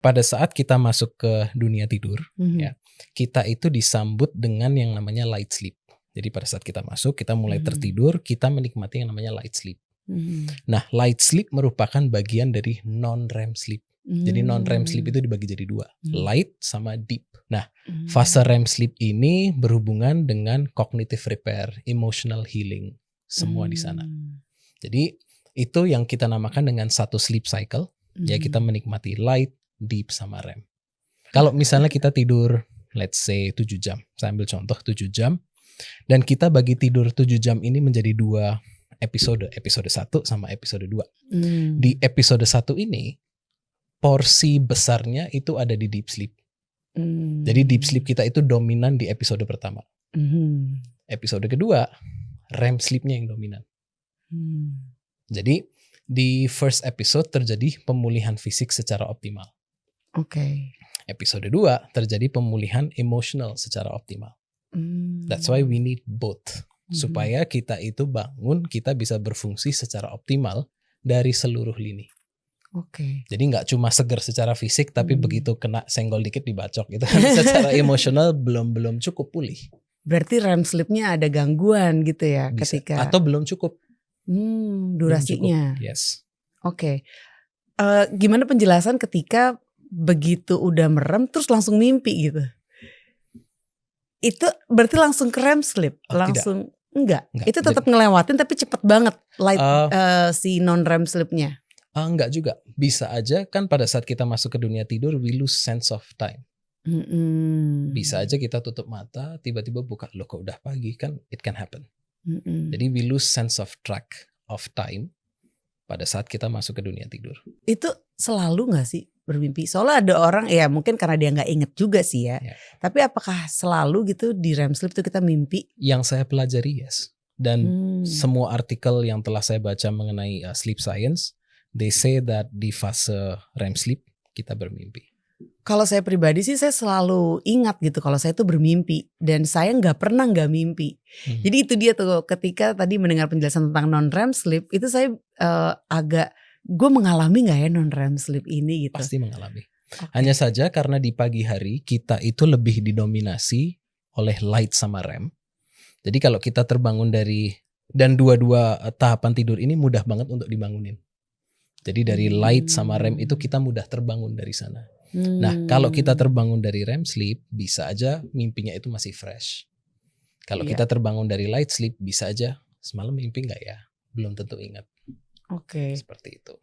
pada saat kita masuk ke dunia tidur, Mhm. ya, kita itu disambut dengan yang namanya light sleep. Jadi pada saat kita masuk, kita mulai tertidur, kita menikmati yang namanya light sleep. Mhm. Nah, light sleep merupakan bagian dari non-REM sleep. Jadi non-REM sleep itu dibagi jadi dua, light sama deep. Nah, fase REM sleep ini berhubungan dengan cognitive repair, emotional healing, semua di sana. Jadi itu yang kita namakan dengan satu sleep cycle, ya kita menikmati light, deep, sama REM. Kalau misalnya kita tidur, let's say 7 jam, saya ambil contoh 7 jam, dan kita bagi tidur 7 jam ini menjadi 2 episode 1 sama episode 2. Di episode 1 ini, porsi besarnya itu ada di deep sleep. Jadi deep sleep kita itu dominan di episode pertama. Episode kedua, REM sleepnya yang dominan. Jadi di first episode terjadi pemulihan fisik secara optimal. Oke. Episode 2 terjadi pemulihan emosional secara optimal. That's why we need both. Supaya kita itu bangun, kita bisa berfungsi secara optimal dari seluruh lini. Oke. Jadi nggak cuma seger secara fisik, tapi begitu kena senggol dikit dibacok gitu. Secara emosional belum cukup pulih. Berarti REM sleep-nya ada gangguan gitu ya Bisa. ketika Atau belum cukup. Durasinya. Belum cukup. Yes. Oke. Gimana penjelasan ketika begitu udah merem terus langsung mimpi gitu? Itu berarti langsung ke REM sleep? Langsung enggak. Itu tetap ngelewatin tapi cepet banget light si non REM sleep-nya. Enggak juga. Bisa aja kan pada saat kita masuk ke dunia tidur, we lose sense of time. Bisa aja kita tutup mata, tiba-tiba buka, loh kok udah pagi, kan it can happen. Jadi we lose sense of track of time pada saat kita masuk ke dunia tidur. Itu selalu gak sih bermimpi? Soalnya ada orang, ya mungkin karena dia gak inget juga sih ya. Tapi apakah selalu gitu di REM sleep itu kita mimpi? Yang saya pelajari yes. Dan semua artikel yang telah saya baca mengenai sleep science, they say that di fase REM sleep kita bermimpi. Kalau saya pribadi sih saya selalu ingat gitu kalau saya tuh bermimpi. Dan saya gak pernah gak mimpi. Jadi itu dia tuh ketika tadi mendengar penjelasan tentang non-REM sleep, itu saya gue mengalami gak ya non-REM sleep ini gitu? Pasti mengalami. Hanya saja karena di pagi hari kita itu lebih didominasi oleh light sama REM. Jadi kalau kita terbangun dan dua-dua tahapan tidur ini mudah banget untuk dibangunin. Jadi dari light sama REM itu kita mudah terbangun dari sana. Nah, kalau kita terbangun dari REM sleep, bisa aja mimpinya itu masih fresh. Kalau kita terbangun dari light sleep, bisa aja semalam mimpi nggak ya? Belum tentu ingat. Oke. Seperti itu.